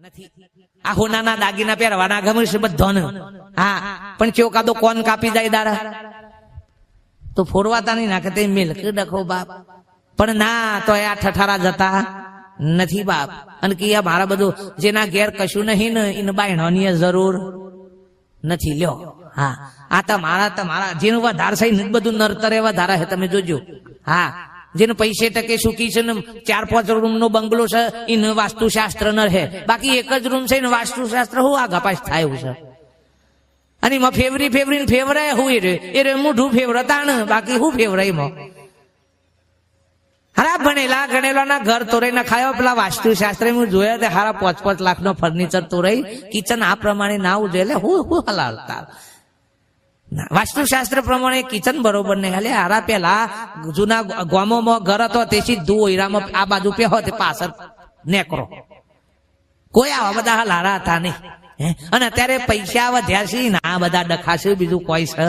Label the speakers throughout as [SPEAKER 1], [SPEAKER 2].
[SPEAKER 1] નથી. આ હોનાના દાગીના પહેરવાના ગમે છે બધાને. હા, પણ કેવો કાદો કોણ કાપી જાય દાડા તો ફોડવાતા નહીં નાખે તે મિલ્ક ડખો બાપ. પણ ના તો આ ઠઠારા જતા નથી બાપ. અને કે મારા બધું જેના ઘેર કશું નહીં ને એને બાયણોની જરૂર નથી. લ્યો હા, આ તમારા જેનું વધારે છે બધું નરતરે વધારે છે. તમે જોજો. હા, જેને પૈસે ટકે સુખી છે ને 4-5 રૂમ નો બંગલો છે એને વાસ્તુશાસ્ત્ર ન રહે. બાકી એક જ રૂમ છે ને વાસ્તુશાસ્ત્ર હું આગા પાછ થાય એવું છે. અને એમાં ફેવરી ફેવરાય હું એ મોઢું ફેવરતાણ બાકી હું ફેવરાય એમાં. હારા ભણેલા ગણેલા ના ઘર તોરાઈ ના ખાયો. પેલા વાસ્તુશાસ્ત્ર હું જોયા તે હારા 5-5 લાખ નો ફર્નિચર તોરાઈ કિચન આ પ્રમાણે ના આવું જોઈએ. હું હલાવતા વાસ્તુશાસ્ત્ર પ્રમાણે કિચન બરોબર નહીં. હાલે હારા પેલા જૂના ગામોમાં ઘર હતો તેથી દુરામાં આ બાજુ પે હોય પાછળ નેકરો કોઈ આવા બધા હારા હતા નહીં. અને અત્યારે પૈસા વધ્યા છે ને આ બધા ડખાશે બીજું કોઈ છે.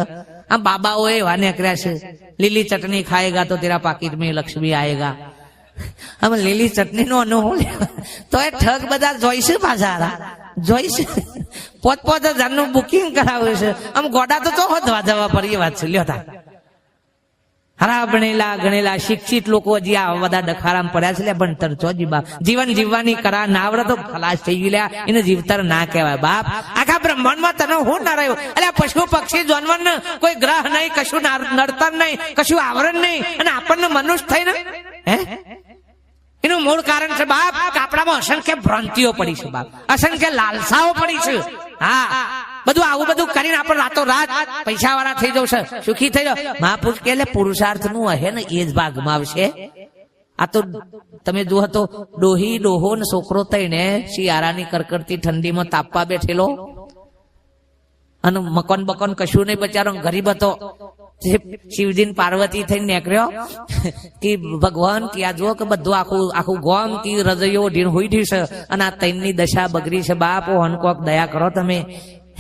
[SPEAKER 1] આમ બાબાઓ એવા નીકળ્યા છે. લીલી ચટણી ખાએગા તો તેરા પાકીટ में લક્ષ્મી આएगा. આમ લીલી ચટણી નો અનુભવ તો એ ઠગ બધા જોઈશે પાછા જોઈશે. 5,000 નું બુકિંગ કરાવે છે. આમ ગોડા તો હોદવા જવા પર એ વાત છે. લ્યો તા હરા ભણેલા ગણેલા શિક્ષિત લોકો હજી આ બધા ડખારામ પડ્યા છે. ભણતર ચોજી બાપ જીવન જીવવાની કરા ના આવડે તો ખલાસ થઈ ગયેલા એને જીવતર ના કહેવાય બાપ. આખા બ્રહ્માંડમાં તને હું ના રહ્યો. એટલે પશુ પક્ષી જાનવર ને કોઈ ગ્રહ નહીં, કશું નડતર નહીં, કશું આવરણ નહીં. અને આપણને મનુષ્ય થઈને એનું મૂળ કારણ છે બાપ આપણામાં અસંખ્ય ભ્રાંતિઓ પડી છે બાપ, અસંખ્ય લાલસાઓ પડી છે. હા, બધું આવું બધું કરીને આપણે રાતો રાત પૈસા વાળા થઈ જવું છે, સુખી થઈ જાવ. મહાપુરુષ કે પુરુષાર્થ નું હે ને એ જ ભાગમાં આવશે. આ તો તમે જુઓ તો ડોહી ડોહો ને છોકરો થઈને શિયાળાની કડકડતી ઠંડીમાં તાપવા બેઠેલો અને મકાન બકન કશું નહીં બચારો ગરીબ હતો. શિવજી પાર્વતી થઈને નીકળ્યો કે ભગવાન કે આ જુઓ કે બધું આખું ગોમ કે હૃદયો ઢીણ હોઈ ઢી છે અને આ તૈનની દશા બગડી છે બાપ. હનકોક દયા કરો તમે.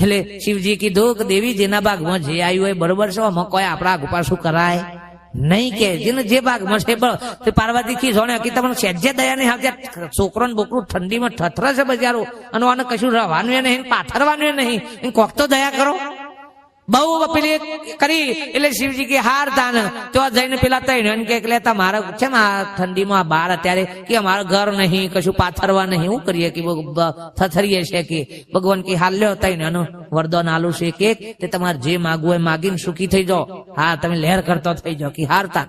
[SPEAKER 1] એટલે શિવજી કીધું કે દેવી જેના ભાગમાં જે આવ્યું હોય બરોબર છે, આમાં કોઈ આપણા આગુ પાછું કરાય નહીં. કે જેને જે ભાગમાં છે પાર્વતી કી જોણે કે તમને સહેજે દયા નહીં આવતી. છોકરો ને બોકરું ઠંડીમાં ઠથરે છે બજારો અને આને કશું રહેવાનું નહીં, પાથરવાનું નહીં. કોક તો દયા કરો. બહુ પેલી કરી એટલે શિવજી કે હાર તાન તો જઈને પેલા તૈણ કે તમારે છે આ ઠંડીમાં બહાર અત્યારે કે અમારું ઘર નહીં, કશું પાથરવા નહીં, શું કરીએ કે થથરીએ છે કે ભગવાન કે હાલ લ્યો તૈણ વરદાન આલુ છે કે તે તમારે જે માગવું હોય માગીને સુખી થઈ જાઓ. હા, તમે લહેર કરતો થઈ જાઓ કે હારતા.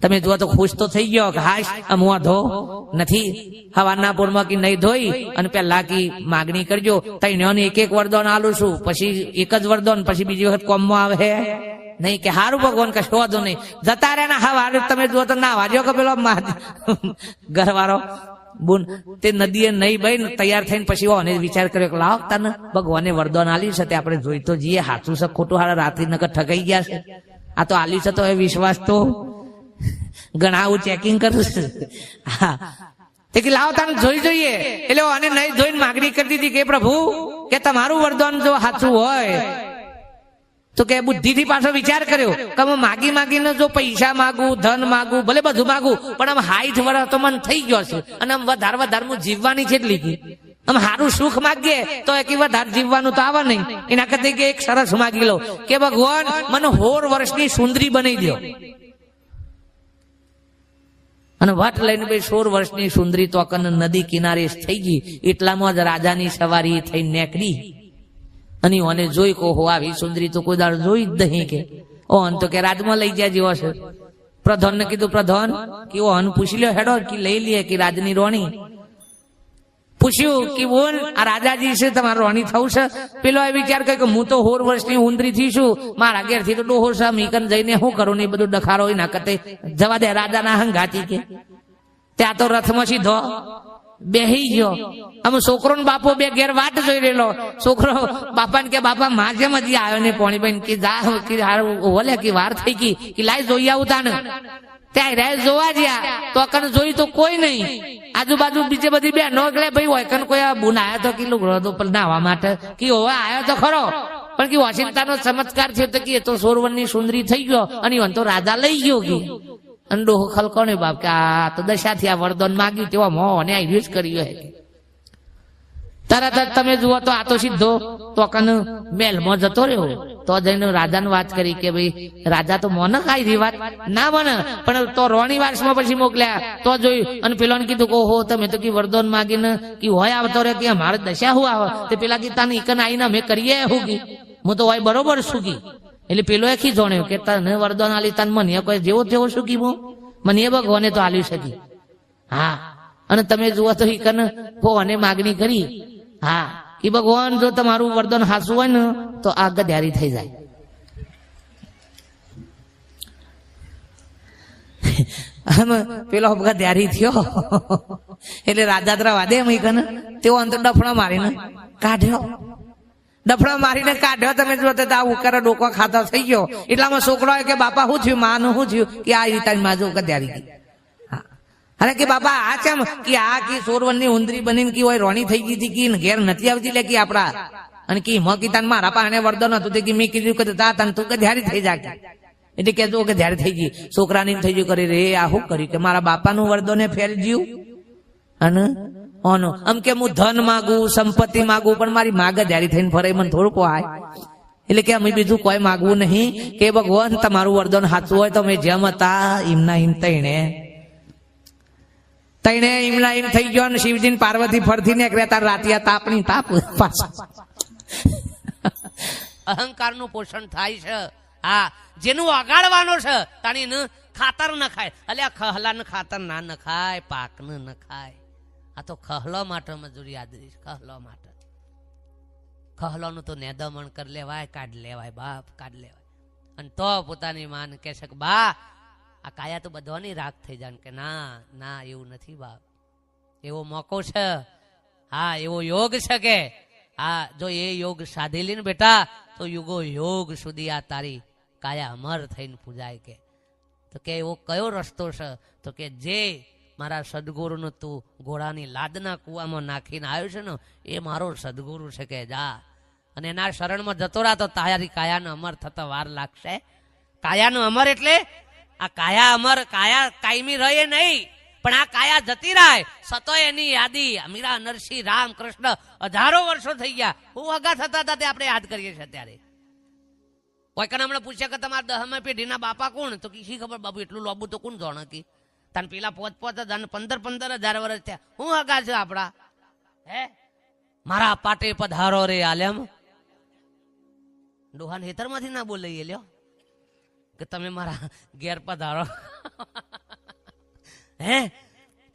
[SPEAKER 1] તમે જુઓ તો ખુશ તો થઈ ગયો કે હાશ મુआ ધો નથી હવાના પૂરમાં કે નહીં ધોઈ અને પેલા કી માગણી કરજો. તૈણ એક વરદાન આલું છું, પછી એક જ વરદાન, પછી બીજી વખત કોમમાં આવે નહીં કે હારું ભગવાન કશું વાંધો નહીં. જતા રહે ને હા તમે જુઓ તો ના વાજો કે પેલો ઘરવાળો બુન તે નદીએ નહીં ભાઈ તૈયાર થઈને પછી ઓને વિચાર કર્યો કે લાવ તને ભગવાને વરદાન આલી છે તે આપણે જોઈ તો જઈએ સાચું છે ખોટું. હારા રાત્રિ નકર ઠગાઈ ગયા છે. આ તો આલી છે તો એ વિશ્વાસ તો ઘણા આવું ચેકિંગ કરું છું. હા, કે લાવ તમે જોઈ જોઈએ. એટલે અને નહીં જોઈને માગણી કરી દીધી કે પ્રભુ કે તમારું વરદાન જો સાચું હોય તો કે બુદ્ધિથી પાછો વિચાર કર્યો કે હું માગીને જો પૈસા માગું, ધન માગું, ભલે બધું માગું, પણ આમ 60 વર્ષ તો મને થઈ ગયો છે અને આમ વધારે હું જીવવાની છે એટલી ગઈ. આમ સારું સુખ માગીએ તો એક વધારે જીવવાનું તો આવે નહીં. એના કરતા એક સરસ માગી લો કે ભગવાન મને 16 વર્ષની સુંદરી બનાવી દો. અને વટ લઈને ભાઈ 16 વર્ષની સુંદરી તો નદી કિનારે થઈ ગઈ. એટલામાં જ રાજાની સવારી થઈ નીકળી અને ઓને જોઈ કો આવી સુંદરી તો કોઈ દાડો જોઈ જ નહીં કે ઓન તો કે રાજમાં લઈ જાય જેવો છે. પ્રધાન ને કીધું પ્રધાન કે ઓન પૂછી લ્યો હેડો કે લઈ લે કે રાજની રોણી. પૂછ્યું કે બોલ આ રાજાજી છે તમારે રોણી થવું છે. પેલો એ વિચાર કર્યો કે હું તો 16 વર્ષની ઉંદરી થી છું, મારા ઘેર થી તો ડોહો છે, મીકન જઈને શું કરું ને બધું ડખારો ના કરતે જવા દે. રાજા ના હંગાતી કે ત્યાં તો રથમાં સીધો બેહી ગયો. આમ છોકરો ને બાપો બે ઘેર વાટ જોઈ રહેલો. છોકરો બાપા ને કે બાપા માજે મજી આવ્યો ને પોણી બેન કે જા કે ઓલે કે વાર થઈ ગઈ કે લાઈ જોઈ આવું તાને. ત્યાં રાય જોવા ગયા તો અકન જોઈ તો કોઈ નહીં. આજુબાજુ બીજે બધી બેનો એટલે ભાઈ હોય કન કોઈ બુન આવ્યો તો કેટલું તો નાવા માટે કે હવે આવ્યો તો ખરો પણ કે વોશિંગ્ટનનો ચમત્કાર થયો તો કે તો 16 વર્ષની સુંદરી થઈ ગયો અને તો રાજા લઈ ગયો કે અને ડોહો ખલકોને બાપ કે આ તો દશાથી આ વરદાન માગ્યું તેવા મોને યુઝ કર્યું હે. તરત જ તમે જુઓ તો આ તો સીધો તો કન મહેલમાં જતો રહ્યો. તો જઈને રાજાને વાત કરી કે ભાઈ રાજા તો મોને ખાઈ રી વાત ના મને, પણ તો રોણી વાસમાં પછી મોકલ્યા તો જોયું અને પેલા કીધું કે ઓહો તમે તો કી વરદાન માગીને કી હોય આવતો રે કે અમારે દશા હું આવે તે પેલા કી તાને ઈકન આવીને અમે કરીએ હું કી હું તો હોય બરોબર શું કી. એટલે પેલો એ ખીજોણ્યો કે તને વરદાન આલી તને મને કોઈ જેવો તેવો શું કી મને એ ભગવાને તો આલ્યું શકી. હા અને તમે જુઓ તો ઈકન ભગવાને માગણી કરી. હા એ ભગવાન જો તમારું વરદાન હાસું હોય ને તો આ ગદ્યારી થઈ જાય. પેલો ગદ્યારી થયો એટલે રાજા વાદે ઈકન તેઓ અંતર ડફડા મારીને કાઢ્યો. ડફડા મારીને કાઢ્યો. તમે જો આ ઉકર ડોકો ખાતો થઈ ગયો. એટલામાં છોકરો કે બાપા શું થયું માનું શું થયું કે આ રીતા માજો ગદ્યારી ગઈ. અરે કે બાપા આ કેમ કે આ કી સોરવનની ઉંદરી બનીને કી હોય રોણી થઈ ગઈ હતી કે ઘેર નથી આવતી લે કે આપડા અને કી મકીતાન મારા પાને વરદાન હતું તે કે મેં કીધું કે તા તન તું ગધ્યારી થઈ જા. એટલે કે જો ગધ્યારી થઈ ગઈ છોકરાની થઈ ગયું કરી રે આ શું કર્યું કે મારા બાપાનું વરદાને ફેર જ્યું અને ઓનો આમ કે હું ધન માગું સંપત્તિ માગું પણ મારી માં ગધ્યારી થઈને ફરે મને થોડું કોહાય. એટલે કે અમે બીજું કોઈ માગવું નહીં કે ભગવાન તમારું વરદાન સાચું હોય તો અમે જેમ હતા એમના એમ તઈને ઈમલા એમ થઈ ગયો ને શિવજી પાર્વતી ફરતી નીકળ્યા તાર રાતિયા તાપની તાપ પાછા. અહંકાર નું પોષણ થાય છે. હા જેનું અગાડવાનો છે તાણી ખાતર ન ખાય. અલ્યા ખહલા ને ખાતર ના ન ખાય પાક ન ખાય. આ તો ખહલો માટે મજૂરી આદરી ખહલો માટે. ખહલો નું તો નેદમણ કરી લેવાય કાઢ લેવાય બાપ કાઢ લેવાય. અને તો પોતાની માન કે છે કે બા આ કાયા તો બધાની રાગ થઈ જાય કે ના ના એવું નથી બાપ. એવો મોકો છે. હા એવો યોગ છે કે હા જો એ યોગ સાધી લે ને બેટા તો યુગો યોગ સુધી આ તારી કાયા અમર થઈને પૂજાય કે. તો કે એવો કયો રસ્તો છે તો કે જે મારા સદગુરુનું તું ઘોડાની લાદના કુવામાં નાખીને આવ્યો છે ને એ મારો સદગુરુ છે કે જા અને એના શરણમાં જતો રહા તો તારી કાયાનો અમર થતા વાર લાગશે. કાયાનો અમર એટલે આ કાયા અમર કાયા કાયમી રહે નહીં પણ આ કાયા જતી રહે સતો એની યાદી મીરા નરસિંહ રામ કૃષ્ણ હજારો વર્ષો થઈ ગયા હું અગા થતા હતા તે આપણે યાદ કરીએ છીએ. અત્યારે કોઈ કને હમણાં પૂછ્યા કે તમારા 10મા પેઢીના બાપા કોણ તો કીશી ખબર બાબુ એટલું લોબુ તો કોણ જાણે કે તને પેલા 5,000 15,000 વર્ષ થયા હું અગા છે આપડા. હે મારા પાટે પધારો રે આલેમ ડોહાન હેતર માંથી ના બોલાઈએ લ્યો કે તમે મારા ઘેર પધારો. હે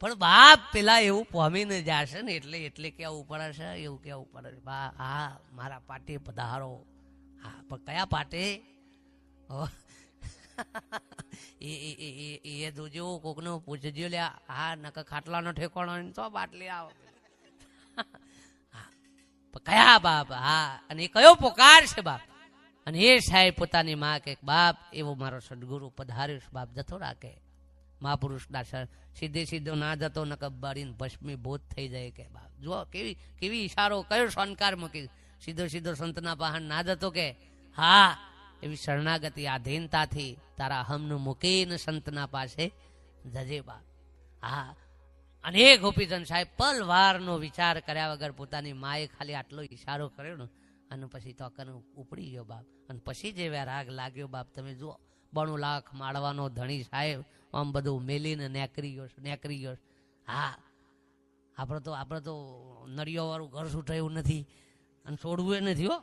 [SPEAKER 1] પણ બાપ પેલા એવું પામીને જશે ને એટલે કેવું પડે છે એવું કેવું પડે છે બા હા મારા પાટે પધારો. હા પણ કયા પાટે એ જોજો કોકનો પૂછજો લે હા નક ખાટલાનો ઠેકાણો તો બાટલી આવો. કયા બાપ હા અને એ કયો પોકાર છે બાપ. અને એ સાહેબ પોતાની માં કે બાપ એવો મારો સદગુરુ પધાર્યો બાપ જતો રાખે. મહાપુરુષ ના સીધે સીધો ના જતો ન કબાડીને ભસ્મીભૂત થઈ જાય કે બાપ જુઓ કેવી ઈશારો કયો શણકાર મૂકી સીધો સંતના પહાણ ના જતો કે હા એવી શરણાગતિ આધીનતાથી તારા અહમનું મૂકીને સંતના પાસે જજે બાપ. હા અને એ ગોપીચંદ સાહેબ પલવારનો વિચાર કર્યા વગર પોતાની માએ ખાલી આટલો ઈશારો કર્યો ને અને પછી તો ઉપડી ગયો બાપ. અને પછી જે રાગ લાગ્યો બાપ તમે જુઓ 92 લાખ માળવાનો ધણી સાહેબ આમ બધું મેલીને નેકરી ગયો. હા આપણે તો નળિયો વાળું ઘર છૂટાયું નથી અને છોડવું એ નથી હો.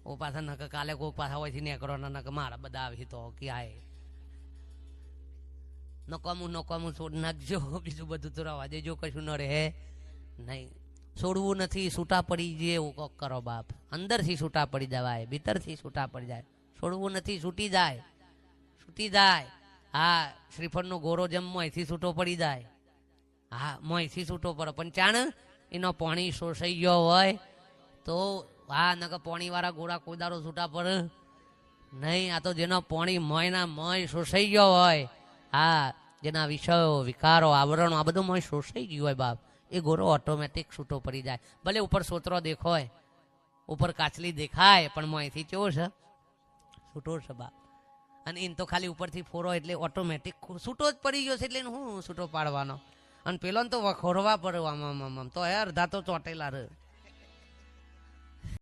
[SPEAKER 1] ઓ પાછા નક કાલે કોઈ પાછા હોયથી નેકરો નક મારા બધા આવી તો ક્યાંય નકામું છોડ નાખજો બીજું બધું તો રવા દેજો કશું ન રહે નહીં. છોડવું નથી છૂટા પડી જાય એવું કોક કરો બાપ. અંદરથી છૂટા પડી જવાય ભીતરથી છૂટા પડી જાય. છોડવું નથી છૂટી જાય. હા શ્રીફળનો ગોરો જેમ મોંથી છૂટો પડી જાય. હા મોંથી છૂટો પડે પણ ચાણ એનો પાણી શોષાઈ ગયો હોય તો હા નકર પાણી વાળા ગોળા કોદારો છૂટા પડે નહીં. આ તો જેનો પાણી મોયના મોય શોષાઈ ગયો હોય હા જેના વિષયો વિકારો આવરણો આ બધું મોય શોષાઈ ગયું હોય બાપ એ ગોરો ઓટોમેટિક છૂટો પડી જાય. ભલે ઉપર સોતરો દેખાય ઉપર કાચલી દેખાય પણ મોંથી કેવો છે છૂટો છે બાપ. અને એને તો ખાલી ઉપરથી ફોરો એટલે ઓટોમેટિક છૂટો જ પડી ગયો છે એટલે હું છૂટો પાડવાનો. અને પેલો તો વખોરવા પડે આમ તો હે અડધા તો ચોટેલા રહે